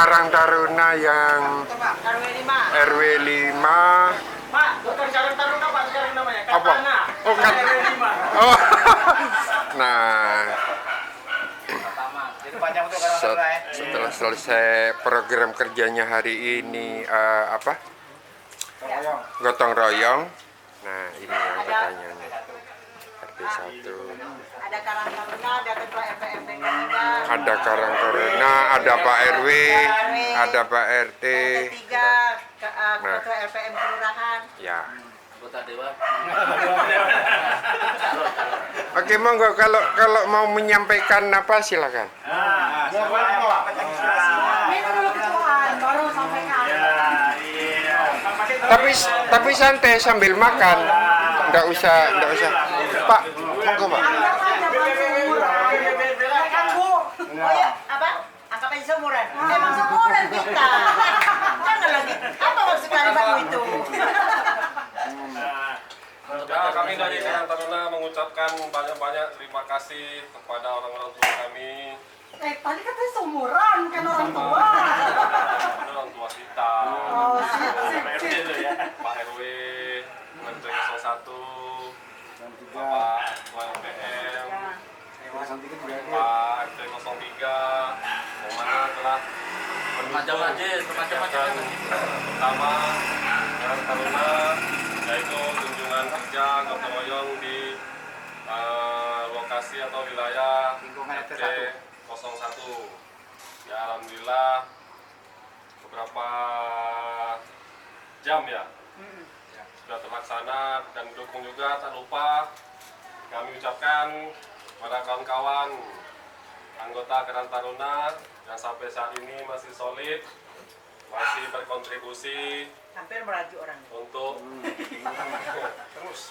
Karang Taruna yang RW 5. Pak, bukan Karang Taruna Pak, sekarang namanya Apa? Katana. Oh, RW 5. Oh. Nah, setelah selesai program kerjanya hari ini gotong royong. Nah, ini yang katanya nih. RT 1. Ada Karang Taruna, ada Ketua RPMD Ada Karang Taruna, ada Pak RW, ada Pak RT. ketiga, Ketua RPM Kelurahan. Ya. Anggota dewan. Oke, monggo kalau mau menyampaikan apa silakan. Ini dulu ketuaan, baru sampaikan. Tapi santai sambil makan. Enggak usah. Pak, monggo, Pak. Anggap aja Bang seumuran. Kan Bu? Oh ya, apa? Anggap aja seumuran. Emang seumuran kita. Jangan lagi. Apa maksud kalimatmu itu? Ya, kami dari Karang Taruna mengucapkan banyak-banyak terima kasih kepada orang-orang tua kami, Tadi katanya seumuran, kan orang tua. orang tua kita, Oh, sip. Pak RW, RT 01, Bapak Ketua LPM, Pak RT 03, yang mana telah mendukung kegiatan pertama Karang Taruna, yaitu kunjungan kerja gotong royong di lokasi atau wilayah RT 01. Ya, alhamdulillah beberapa jam ya sudah terlaksana dan dukung juga. Tak lupa kami ucapkan kepada kawan-kawan anggota Karang Taruna yang sampai saat ini masih solid, masih berkontribusi Hampir merajuk orang. untuk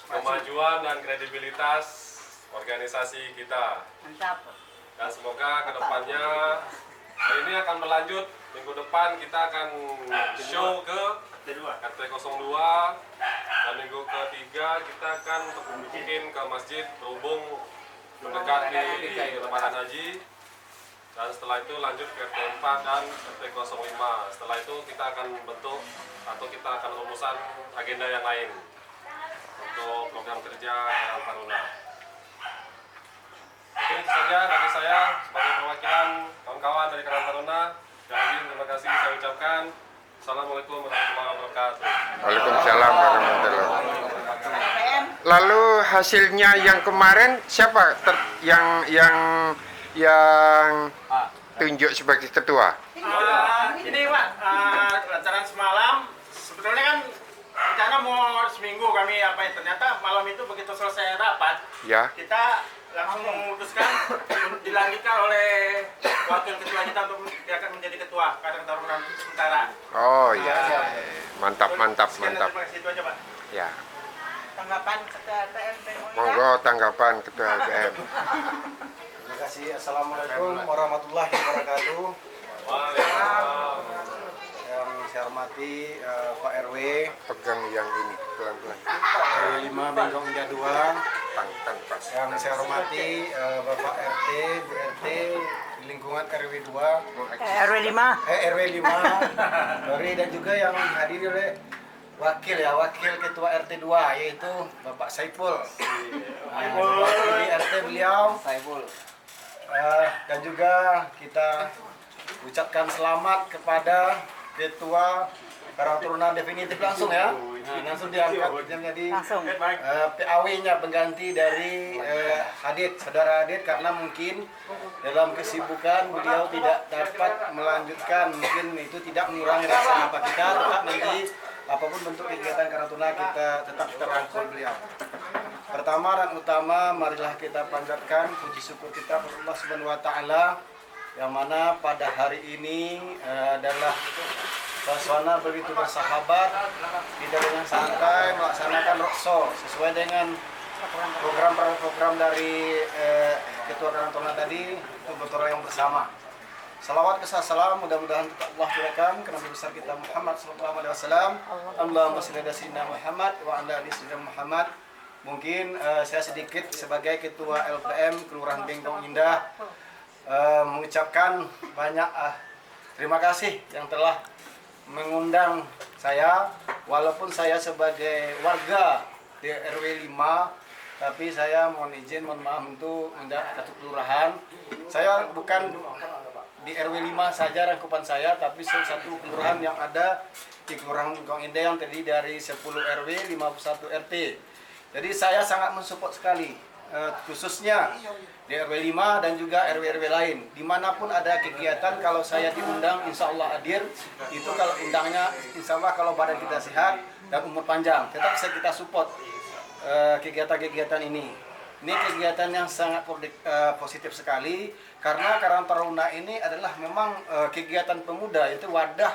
kemajuan dan kredibilitas organisasi kita. Mantap. Dan semoga kedepannya ini akan berlanjut. Minggu depan kita akan show ke RT 02 dan minggu ketiga kita akan mungkin ke masjid berhubung mendekati Lebaran Haji. Dan setelah itu lanjut ke RT 4 dan RT 05. Setelah itu kita akan bentuk atau kita akan rumusan agenda yang lain untuk program kerja Karang Taruna. Mungkin itu saja dari saya sebagai perwakilan kawan-kawan dari Karang Taruna. Sekali lagi terima kasih saya ucapkan. Assalamualaikum warahmatullahi wabarakatuh. Waalaikumsalam warahmatullahi wabarakatuh. RPM. Lalu hasilnya yang kemarin siapa yang tunjuk sebagai ketua? Ini Pak, rencana semalam sebetulnya kan rencana mau seminggu kami ternyata malam itu begitu selesai rapat Ya. kita langsung memutuskan dilanjutkan oleh wakil ketua kita untuk dia akan menjadi ketua Karang Taruna sementara. Oh ya. Mantap. Sekian, terima kasih, itu aja Pak. Ya. Tanggapan Ketua RPM. Monggo tanggapan ketua LPM. Terima kasih. Assalamualaikum warahmatullahi wabarakatuh. Waalaikumsalam. Yang saya hormati Pak RW, Pegang yang ini pelan-pelan. RW 5 Bengkong Indah 2. Tanpa. Yang saya hormati Bapak RT, Bu RT di lingkungan RW 2. RW 5. RW 5. Sorry, dan juga yang dihadiri oleh wakil ketua RT 2 yaitu Bapak Saiful. Wakil RT beliau Saiful. Dan juga kita ucapkan selamat kepada ketua Karang Taruna definitif langsung ya. Langsung diangkat menjadi Langsung. PAW-nya pengganti dari Saudara Hadid karena mungkin dalam kesibukan beliau tidak dapat melanjutkan, mungkin itu tidak mengurangi rasa apa kita, tetap nanti apapun bentuk kegiatan Karang Taruna kita tetap terangkul beliau. Pertama dan utama marilah kita panjatkan puji syukur kita kepada Allah Subhanahu wa taala yang mana pada hari ini adalah suasana begitu bersahabat, kita dengan santai melaksanakan rokso sesuai dengan program dari Ketua Karang Taruna tadi untuk gotong royong bersama. Salawat kesah salam mudah-mudahan kita Allah berikan ke Nabi besar kita Muhammad sallallahu alaihi wasallam. Allahumma shalli ala sayyidina Muhammad wa ala ali sayyidina Muhammad. Mungkin saya sedikit sebagai Ketua LPM Kelurahan Bengkong Indah mengucapkan banyak terima kasih yang telah mengundang saya, walaupun saya sebagai warga di RW 5, tapi saya mohon izin, mohon maaf untuk mendapat satu kelurahan. Saya bukan di RW 5 saja rangkupan saya, tapi satu kelurahan yang ada di Kelurahan Bengkong Indah yang terdiri dari 10 RW, 51 RT. Jadi saya sangat mensupport sekali, khususnya di RW 5 dan juga RW-RW lain. Dimanapun ada kegiatan, kalau saya diundang, insya Allah hadir. Itu kalau undangnya, insya Allah kalau badan kita sehat dan umur panjang, tetap bisa kita support kegiatan-kegiatan ini. Ini kegiatan yang sangat positif sekali, karena Karang Taruna ini adalah memang kegiatan pemuda, itu wadah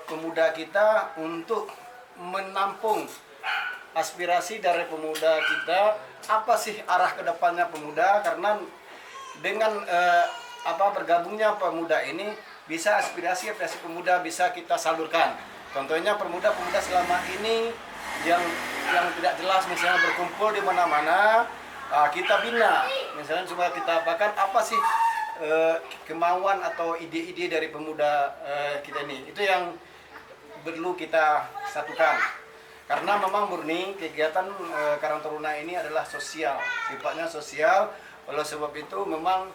pemuda kita untuk menampung aspirasi dari pemuda kita. Apa sih arah kedepannya pemuda? Karena dengan bergabungnya pemuda ini, bisa aspirasi pemuda bisa kita salurkan. Contohnya pemuda-pemuda selama ini yang tidak jelas, misalnya berkumpul di mana-mana, kita bina, misalnya cuma kita apakan apa sih kemauan atau ide-ide dari pemuda kita ini. Itu yang perlu kita satukan, karena memang murni kegiatan Karang Taruna ini adalah sosial, sifatnya sosial. Oleh sebab itu memang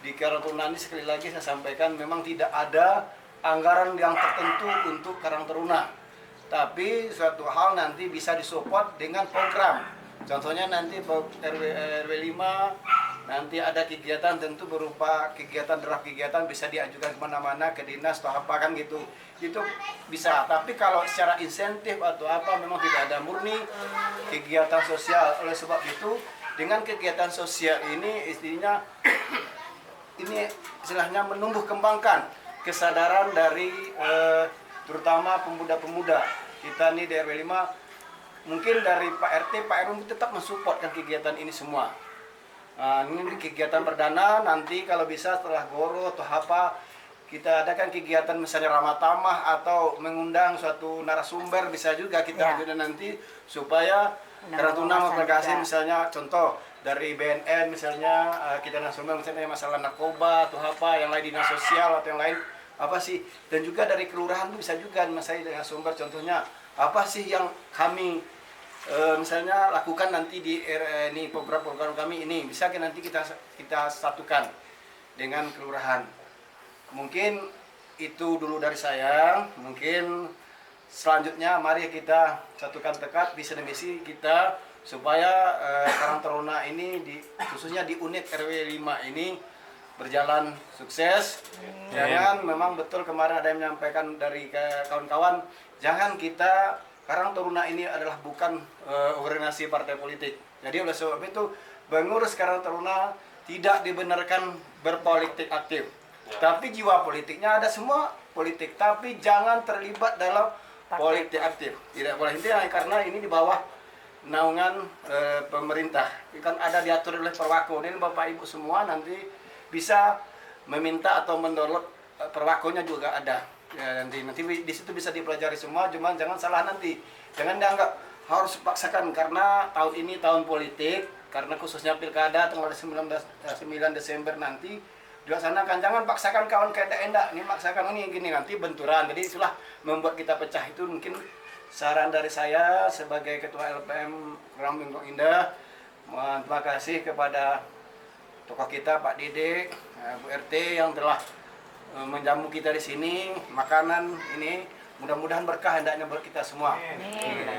di Karang Taruna ini, sekali lagi saya sampaikan, memang tidak ada anggaran yang tertentu untuk Karang Taruna, tapi suatu hal nanti bisa disupport dengan program. Contohnya nanti RW 5 nanti ada kegiatan, tentu berupa kegiatan, draft kegiatan bisa diajukan kemana-mana, ke dinas atau apa kan gitu. Itu bisa, tapi kalau secara insentif atau apa memang tidak ada, murni kegiatan sosial. Oleh sebab itu dengan kegiatan sosial ini istilahnya ini istilahnya menumbuh kembangkan kesadaran dari terutama pemuda-pemuda kita nih di RW 5. Mungkin dari Pak RT, Pak RW tetap mensupportkan kegiatan ini semua. Ini kegiatan perdana, nanti kalau bisa setelah Goro atau apa, kita adakan kegiatan misalnya ramah tamah atau mengundang suatu narasumber, bisa juga kita ajukan nanti supaya Karang Taruna memperkasih, misalnya contoh dari BNN misalnya, kita narasumber misalnya masalah narkoba atau apa, yang lain dinas sosial atau yang lain apa sih, dan juga dari kelurahan itu bisa juga saya dengan sumber, contohnya apa sih yang kami misalnya lakukan nanti di ini program-program kami ini, bisa nanti kita satukan dengan kelurahan. Mungkin itu dulu dari saya. Mungkin selanjutnya mari kita satukan tekad, visi dan misi kita, supaya Karang Taruna ini khususnya di unit RW 5 ini berjalan sukses. Jangan, memang betul kemarin ada yang menyampaikan dari kawan-kawan, jangan kita, Karang Taruna ini adalah bukan organisasi partai politik. Jadi oleh sebab itu pengurus Karang Taruna tidak dibenarkan berpolitik aktif. Tapi jiwa politiknya ada semua politik, tapi jangan terlibat dalam politik aktif. Tidak boleh, intinya karena ini di bawah naungan pemerintah. Kan ada diatur oleh Perwako. Ini Bapak Ibu semua nanti bisa meminta atau mendownload Perwakonya juga ada. Ya, nanti di situ bisa dipelajari semua, cuman jangan salah nanti. Jangan dianggap harus paksakan, karena tahun ini tahun politik, karena khususnya pilkada tanggal 9 Desember nanti dilaksanakan. Jangan paksakan kawan kayak endak, ini paksakan ini gini, nanti benturan. Jadi itulah membuat kita pecah. Itu mungkin saran dari saya sebagai Ketua LPM Kelurahan Bengkong Indah. Terima kasih kepada tokoh kita Pak Dede, Bu RT yang telah menjamu kita di sini, makanan ini mudah-mudahan berkah hendaknya buat kita semua.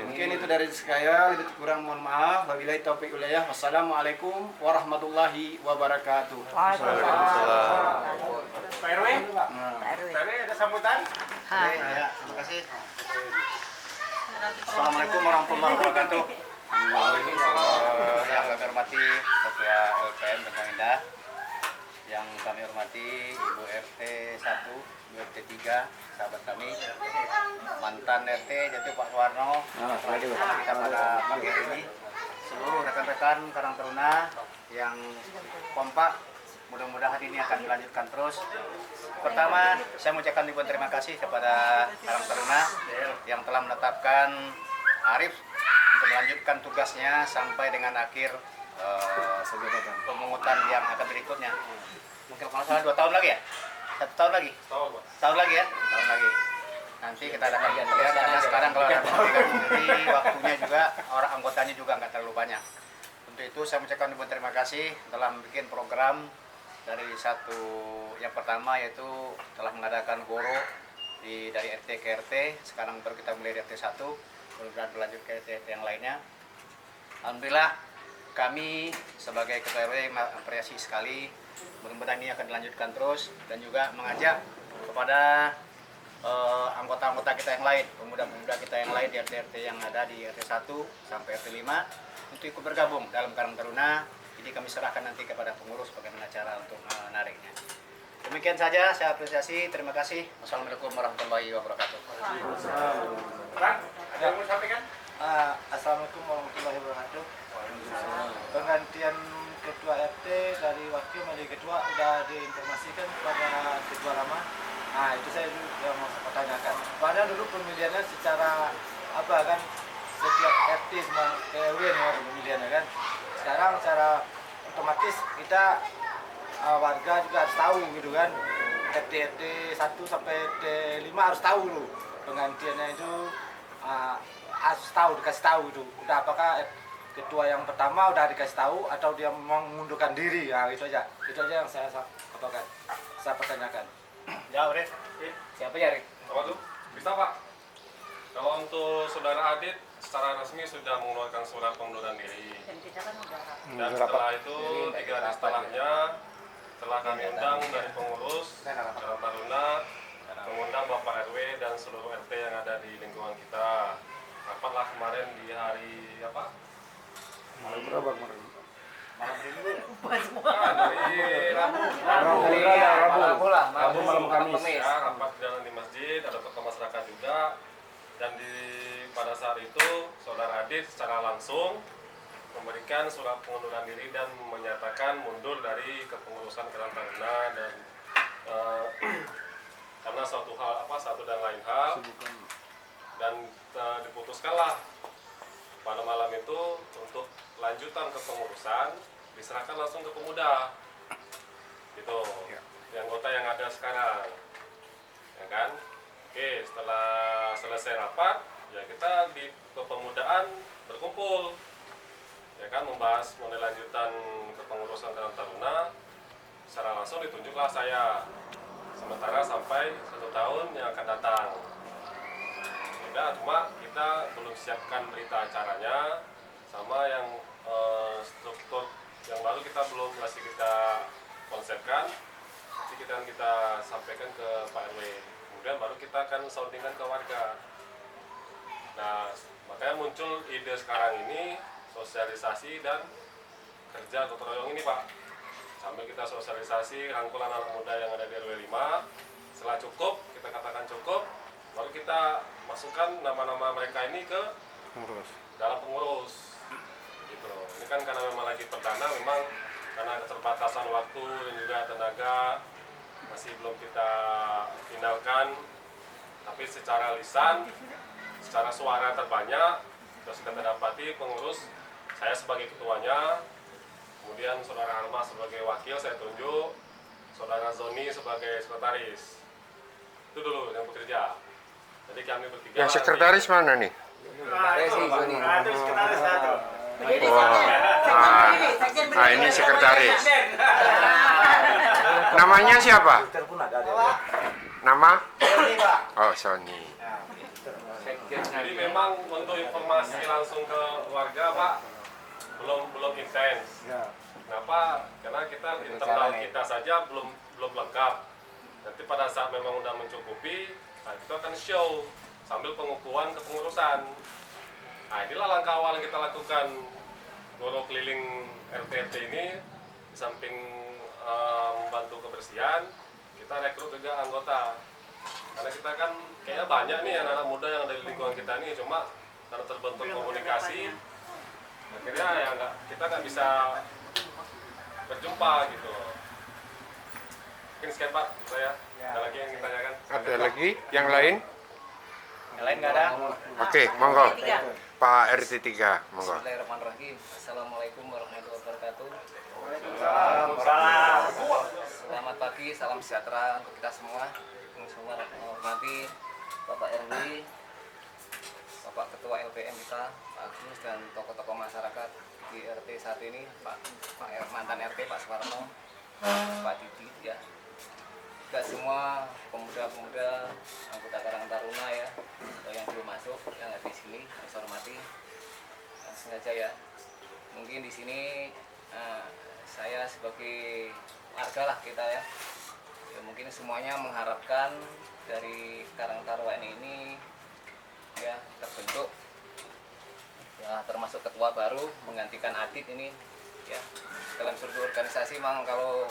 Mungkin itu dari saya, lebih kurang mohon maaf. Wabillahi taufiq wal hidayah. Wassalamualaikum warahmatullahi wabarakatuh. Waalaikumsalam. Pak RW? Pak RW ada sambutan? Ya, terima kasih. Assalamualaikum warahmatullahi wabarakatuh. Yang kami hormati Ketua LPM Bengkong Indah, yang kami hormati Ibu RT 1, Ibu RT 3, sahabat kami, mantan RT Jatuh Pak Suwarno, kita pada pagi hari ini, seluruh rekan-rekan Karang Taruna yang kompak, mudah-mudahan ini akan dilanjutkan terus. Pertama, saya mengucapkan ribuan terima kasih kepada Karang Taruna yang telah menetapkan Arif untuk melanjutkan tugasnya sampai dengan akhir pemungutan yang akan berikutnya. Mungkin kalau salah 2 tahun lagi ya? 1 tahun lagi. Tahun, Pak. Tahun lagi ya? Tahun lagi. Nanti kita akan lihat karena sekarang kalau ada pemilihan sendiri waktunya juga orang anggotanya juga nggak terlalu banyak. Untuk itu saya mengucapkan ribuan terima kasih telah membuat program dari yang pertama yaitu telah mengadakan goro dari RT ke RT. Sekarang baru kita mulai di RT 1, kemudian berlanjut ke RT yang lainnya. Alhamdulillah kami sebagai ketua RW mengapresiasi sekali. Mudah-mudahan ini akan dilanjutkan terus dan juga mengajak kepada anggota-anggota kita yang lain, pemuda-pemuda kita yang lain di RT-RT yang ada di RT 1 sampai RT 5 untuk ikut bergabung dalam Karang Taruna. Jadi kami serahkan nanti kepada pengurus bagaimana cara untuk menariknya. Demikian saja, saya apresiasi. Terima kasih. Wassalamualaikum warahmatullahi wabarakatuh. Bang, ada yang mau sampaikan? Assalamualaikum warahmatullahi wabarakatuh. Penggantian ketua RT dari wakil menjadi ketua sudah diinformasikan kepada ketua Rama. Nah itu saya yang mau saya pertanyakan. Padahal dulu pemilihannya secara apa kan, setiap RT sama RW nih pemilihannya kan. Sekarang secara otomatis kita warga juga harus tahu gitu kan. RT 1 sampai RT 5 harus tahu dulu penggantiannya itu, harus tahu, dikasih tahu itu. Udah apakah ketua yang pertama udah dikasih tahu atau dia mengundurkan diri? Nah itu aja yang saya pertanyakan. Jawab, Rik. Siapa ya, Rik? Apa tuh? Bisa, Pak. Kalau untuk saudara Adit secara resmi sudah mengeluarkan surat pengunduran diri. Dan setelah itu 3 hari setelahnya telah kami undang dari pengurus Karang Taruna, mengundang Bapak RW dan seluruh RT yang ada di lingkungan kita. Rapatlah kemarin di hari apa? Malam berapa kemarin? Rabu malam Kamis. Ya, rapat jalan di masjid, ada tokoh masyarakat juga. Dan pada saat itu saudara Adit secara langsung memberikan surat pengunduran diri dan menyatakan mundur dari kepengurusan Karang Taruna dan karena satu dan lain hal dan diputuskanlah pada malam itu untuk lanjutan kepengurusan diserahkan langsung ke pemuda gitu, yang anggota yang ada sekarang ya kan. Oke, setelah selesai rapat ya kita di kepemudaan berkumpul ya kan, membahas mengenai lanjutan kepengurusan Karang Taruna. Secara langsung ditunjuklah saya sementara sampai 1 tahun yang akan datang. Ya, cuma kita belum siapkan berita acaranya sama yang struktur yang baru kita belum masih kita konsepkan. Nanti kita sampaikan ke Pak RW. Kemudian baru kita akan soundingkan ke warga. Nah, makanya muncul ide sekarang ini sosialisasi dan kerja gotong royong ini, Pak. Sambil kita sosialisasi rangkulan anak muda yang ada di RW 5. Setelah cukup, kita katakan cukup, baru kita masukkan nama-nama mereka ini ke dalam pengurus. Gitu. Ini kan karena memang lagi perdana, memang karena keterbatasan waktu dan juga tenaga masih belum kita finalkan. Tapi secara lisan, secara suara terbanyak, terus kita dapati pengurus, saya sebagai ketuanya, kemudian saudara Arma sebagai wakil saya tunjuk, saudara Zoni sebagai sekretaris. Itu dulu yang bekerja. Jadi kami bertiga. Yang sekretaris mana nih? Itu sekretaris satu. Wah, ini sekretaris. Namanya siapa? Nama? Oh, Sony. Jadi memang untuk informasi langsung ke warga, Pak, belum intens. Kenapa? Karena kita internal kita saja belum lengkap. Nanti pada saat memang udah mencukupi, nah itu akan show sambil pengukuhan kepengurusan. Nah, inilah langkah awal yang kita lakukan. Goro keliling RT ini, di samping membantu kebersihan, kita rekrut juga anggota. Karena kita kan kayaknya banyak nih anak-anak muda yang ada di lingkungan kita ini, cuma karena terbentuk komunikasi, akhirnya ya kita nggak bisa berjumpa gitu. Mungkin sekian, Pak, saya. Ada lagi yang ditanyakan? Ada lagi? Yang lain? Yang lain nggak ada? Oke, monggo. Pak RT 3, monggo. Bismillahirrahmanirrahim. Assalamualaikum warahmatullahi wabarakatuh. Waalaikumsalam. Selamat pagi pagi, salam sejahtera untuk kita semua. Semua hormati Bapak RW, Bapak Ketua LPM kita, Pak Agus, dan tokoh-tokoh masyarakat di RT 1 ini, Pak mantan RT Pak Suwarno, Pak Didi, ya. Juga semua pemuda-pemuda anggota Karang Taruna ya, yang belum masuk, yang ada di sini, saya hormati. Sengaja ya, mungkin di sini saya sebagai warga lah kita ya, mungkin semuanya mengharapkan dari Karang Taruna ini ya terbentuk ya, termasuk ketua baru menggantikan Adit ini ya. Dalam struktur organisasi memang kalau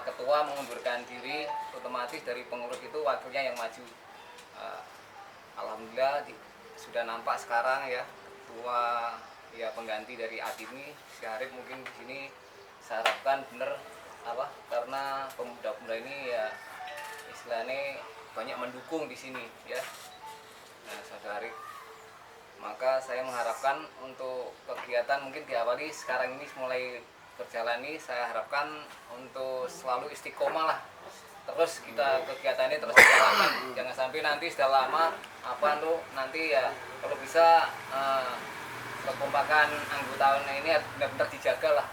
ketua mengundurkan diri, otomatis dari pengurus itu wakilnya yang maju. Alhamdulillah sudah nampak sekarang ya ketua ya pengganti dari Adit ini, si Arif. Mungkin di sini saya harapkan benar karena pemuda-pemuda ini ya istilahnya banyak mendukung di sini ya. Nah, Saudara Arif, maka saya mengharapkan untuk kegiatan mungkin diawali sekarang ini mulai berjalan ini, saya harapkan untuk selalu istiqomah lah, terus kita kegiatannya terus jalankan, jangan sampai nanti sudah lama nanti ya kalau bisa kekompakan anggota ini benar-benar dijaga lah.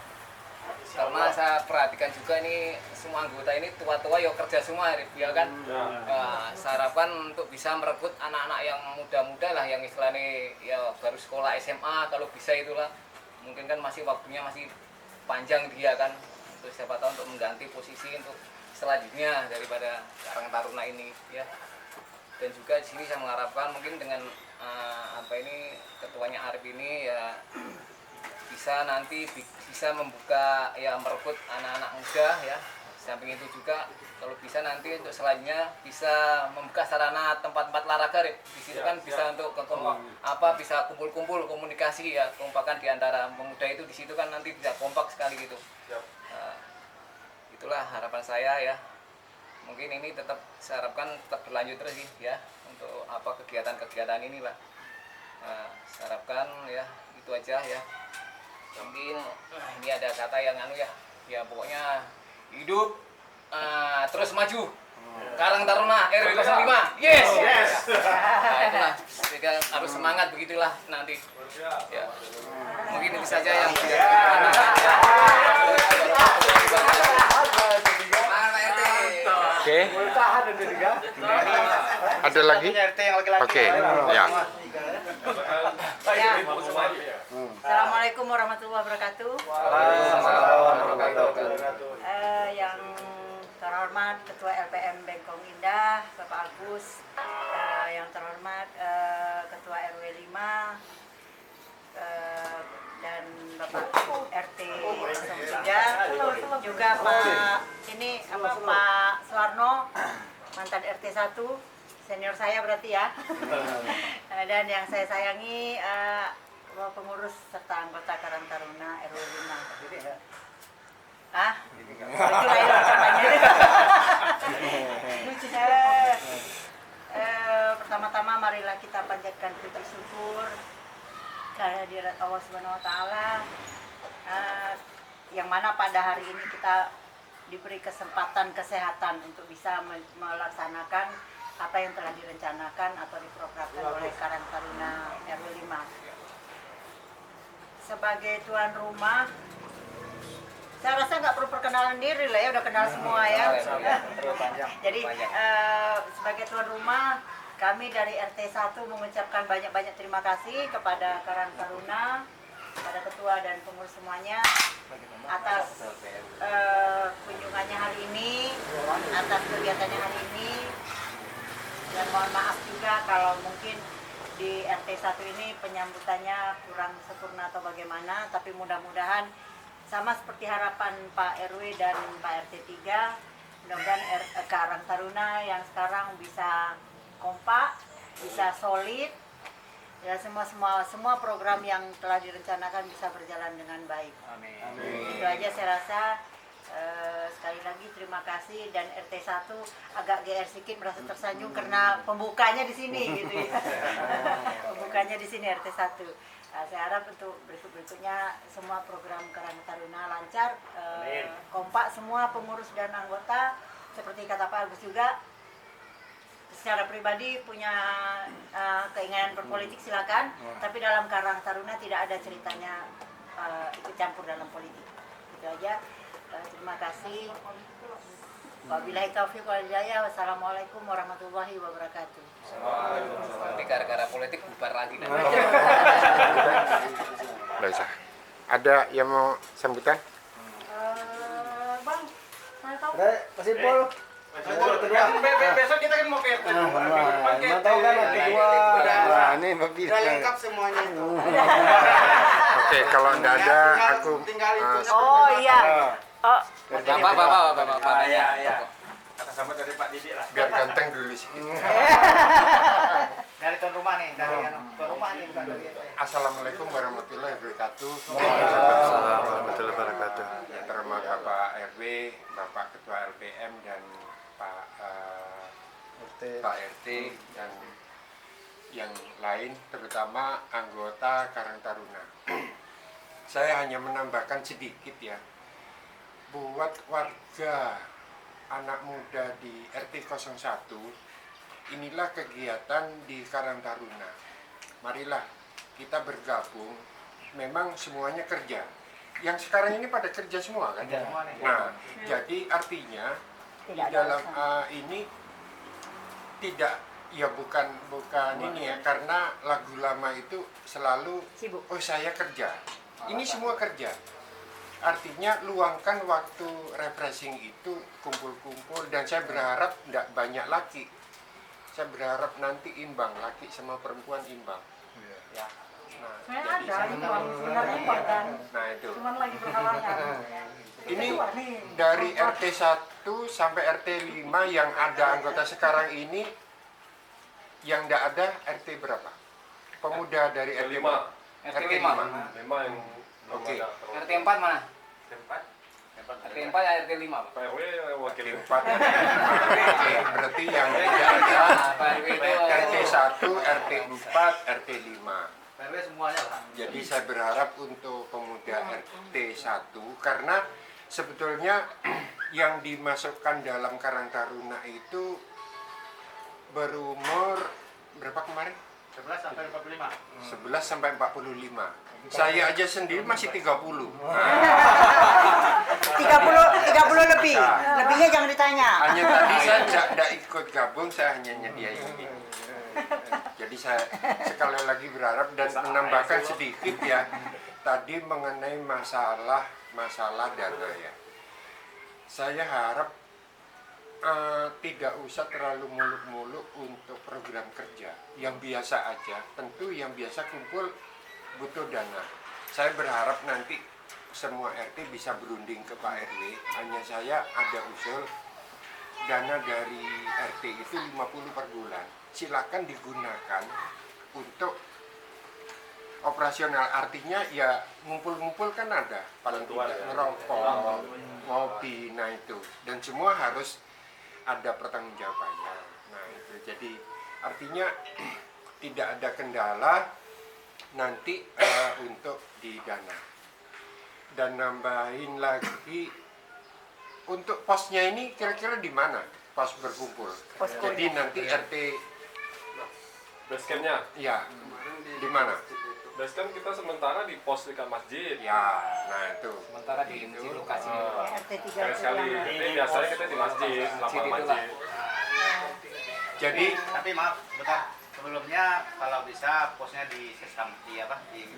Karena saya perhatikan juga ini semua anggota ini tua-tua ya kerja semua ya kan. Saya harapkan untuk bisa merekrut anak-anak yang muda-muda lah, yang istilahnya ya baru sekolah SMA kalau bisa itulah. Mungkin kan masih waktunya masih panjang dia kan, untuk siapa tahu untuk mengganti posisi untuk selanjutnya daripada Karang Taruna ini ya. Dan juga di sini saya mengharapkan mungkin dengan ketuanya Arif ini ya bisa nanti bisa membuka ya, merekrut anak-anak muda ya. Samping itu juga kalau bisa nanti untuk selanjutnya bisa membuka sarana tempat-tempat olahraga di situ kan bisa untuk bisa kumpul-kumpul komunikasi ya, kompakan di antara pemuda itu di situ kan nanti bisa kompak sekali gitu. Itulah harapan saya ya. Mungkin ini tetap saya harapkan tetap berlanjut terus sih ya untuk kegiatan-kegiatan inilah. Saya harapkan ya itu aja ya. Mungkin ini ada kata yang ya pokoknya hidup terus maju. Karang Taruna RW 05. Yes. Nah, itulah kita harus semangat begitulah nanti. Ya. Mungkin itu saja yang bisa Oke. Ada lagi? Oke. Ya. Assalamualaikum warahmatullahi wabarakatuh. Yang terhormat Ketua LPM Bengkong Indah, Bapak Agus, yang terhormat Ketua RW 5, dan Bapak RT 03, juga Pak Suwarno, mantan RT 1, senior saya berarti ya. Dan yang saya sayangi pengurus serta anggota Karang Taruna RW 5. Itulah yang ucapannya. Pertama-tama marilah kita panjatkan puji syukur kehadirat Allah Subhanahu wa taala, yang mana pada hari ini kita diberi kesempatan kesehatan untuk bisa melaksanakan apa yang telah direncanakan atau diprogramkan oleh Karang Taruna RW 5. Sebagai tuan rumah, saya rasa nggak perlu perkenalan diri lah ya, udah kenal semua ya. Jadi sebagai tuan rumah, kami dari RT 1 mengucapkan banyak-banyak terima kasih kepada Karang Taruna, kepada ketua dan pengurus semuanya atas kunjungannya hari ini, atas kegiatannya hari ini. Dan mohon maaf juga kalau mungkin di RT 1 ini penyambutannya kurang sempurna atau bagaimana, tapi mudah-mudahan sama seperti harapan Pak RW dan Pak RT 3, mudah-mudahan Karang Taruna yang sekarang bisa kompak, bisa solid, ya semua program yang telah direncanakan bisa berjalan dengan baik. Amin. Itu aja saya rasa. Sekali lagi terima kasih, dan RT 1 agak GR sedikit, merasa tersanjung karena pembukanya di sini gitu ya. Pembukanya di sini RT 1. Saya harap untuk berikutnya semua program Karang Taruna lancar, kompak semua pengurus dan anggota, seperti kata Pak Agus juga, secara pribadi punya keinginan berpolitik silakan, tapi dalam Karang Taruna tidak ada ceritanya ikut campur dalam politik. Itu aja. Terima kasih. Wabillahi taufiq wal hidayah. Wassalamualaikum warahmatullahi wabarakatuh. Nanti gara-gara politik bubar lagi. Nggak usah. Ada yang mau sambutan? Bang, saya tahu. Mas Ipul. Besok kita kan mau ke RT. Tahu kan kedua. Nah, ini mobil. Udah lengkap semuanya itu. Oke, kalau nggak ada aku Oh iya. Oh, Bapak. Iya. Kata sama dari Pak Didik lah. biar ganteng dulu sih. Dari tuan rumah nih, dari tuan rumah nih bukan dari Assalamualaikum warahmatullahi wabarakatuh. Waalaikumsalam warahmatullahi wabarakatuh. Yang terhormat Bapak RW, Bapak Ketua LPM dan Pak RT dan yang lain, terutama anggota Karang Taruna. Saya hanya menambahkan sedikit ya, buat warga anak muda di RT 01, inilah kegiatan di Karang Taruna. Marilah kita bergabung, memang semuanya kerja. Yang sekarang ini pada kerja semua kan? Nah, jadi artinya di dalam ini tidak, ya bukan ini ya, karena lagu lama itu selalu Sibuk. oh saya kerja. Ini semua kerja. Artinya luangkan waktu refreshing itu kumpul-kumpul, dan saya berharap tidak banyak laki. Saya berharap nanti imbang, laki sama perempuan imbang. Ya. Nah, saya jadi ada itu sebenarnya bahkan. nah itu. Cuman lagi berhalangan. Ini dari RT 1 sampai RT 5 yang ada anggota sekarang ini, yang tidak ada RT berapa? Pemuda dari RT 5. RT 5. 5 yang Oke. RT 4 mana? RT 4 ya RT 5, Pak. PW wakil 4. Berarti yang tidak ada RT 1, RT 4, RT 5. PW semuanya lah. Jadi saya berharap untuk pemuda RT 1, karena sebetulnya yang dimasukkan dalam Karang Taruna itu berumur berapa kemarin? 11 sampai 45. 11 sampai 45. Saya aja sendiri masih 30. 30 lebih. Lebihnya jangan ditanya. Hanya tadi saya tidak ikut gabung, saya hanya nyediain ini. Jadi saya sekali lagi berharap dan menambahkan sedikit ya, tadi mengenai masalah dana ya. Saya harap tidak usah terlalu muluk-muluk untuk program kerja. Yang biasa aja, tentu yang biasa kumpul butuh dana. Saya berharap nanti semua RT bisa berunding ke Pak RW. Hanya saya ada usul dana dari RT itu 50 per bulan. Silakan digunakan untuk operasional, artinya ya ngumpul-ngumpul kan ada paling tidak ngerokok, ngopi, nah itu, dan semua harus ada pertanggungjawabannya. Nah itu, jadi artinya tidak ada kendala nanti untuk di dana. Dan nambahin lagi untuk posnya ini kira-kira di mana pos berkumpul? Jadi nanti RT basecampnya. ya di mana? Basecamp kita sementara di pos dekat masjid. Ya, nah itu. Sementara di lokasi RT 3 Sekali. Ini biasanya kita di masjid, lapang masjid. Jadi Tapi maaf, bentar. Sebelumnya kalau bisa posnya di Sesam di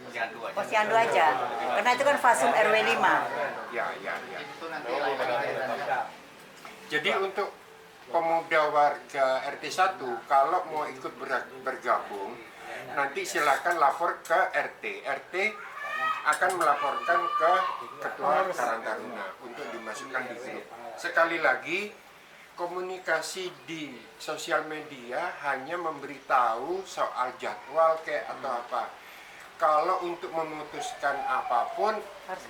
Posyandu aja. Posyandu aja. Karena itu kan Fasum RW 5. ya. Itu nanti lain. Jadi untuk pemuda warga RT 1 kalau mau ikut bergabung, nanti silakan lapor ke RT. RT akan melaporkan ke Ketua Karang Taruna untuk dimasukkan di grup. Sekali lagi, komunikasi di sosial media hanya memberitahu soal jadwal kayak atau apa. Kalau untuk memutuskan apapun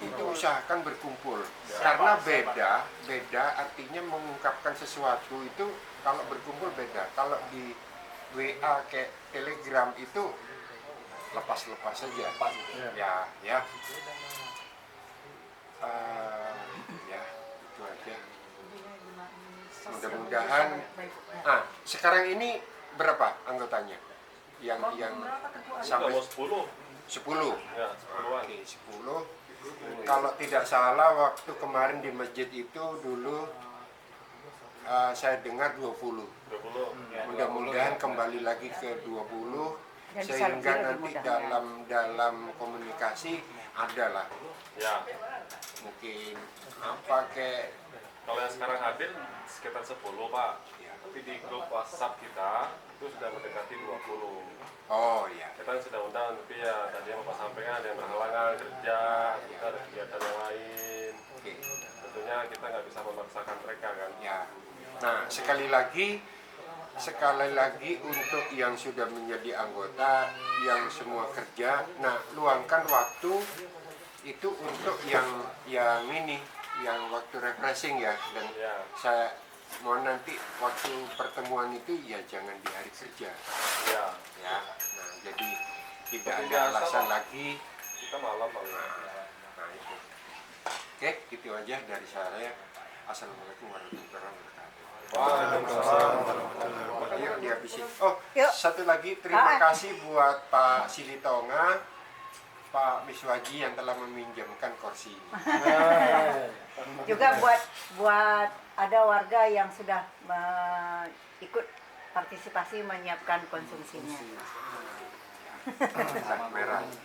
itu usahakan berkumpul. Karena beda artinya mengungkapkan sesuatu itu kalau berkumpul beda. Kalau di WA kayak Telegram itu lepas-lepas saja. Ya. Ya, itu aja. Mudah-mudahan. Sekarang ini berapa anggotanya? Yang Sudah sampai mau 10. 10. Ya, 10-an. Oke, 10. Kalau tidak salah waktu kemarin di masjid itu dulu saya dengar 20. 20. Mudah-mudahan kembali lagi ke 20 Dan bisa sehingga lebih nanti mudah. dalam komunikasi adalah Ya, mungkin apa kayak kalau yang sekarang hadir sekitar 10 Pak. Tapi di grup WhatsApp kita itu sudah mendekati 20. oh ya. Kita sudah undang, tapi ya tadi yang Bapak sampaikan ada yang berhalangan kerja, kita ada kegiatan yang lain. Oke. Tentunya kita nggak bisa memaksakan mereka kan. Ya. Nah, sekali lagi untuk yang sudah menjadi anggota, yang semua kerja, nah luangkan waktu itu untuk yang ini, yang waktu refreshing ya. Dan Ya. saya mohon nanti waktu pertemuan itu ya jangan di hari kerja. Ya, Ya. Nah, jadi tidak Seperti ada biasa, alasan Pak. lagi. kita malam Pak. Nah, itu. Oke, gitu aja dari saya. Assalamualaikum warahmatullahi wabarakatuh. Yuk dihabisin. Oh, Yuk. satu lagi terima kasih buat Pak Silitonga, Pak Miswaji yang telah meminjamkan kursi ini. Juga buat ada warga yang sudah ikut partisipasi menyiapkan konsumsinya. Merah.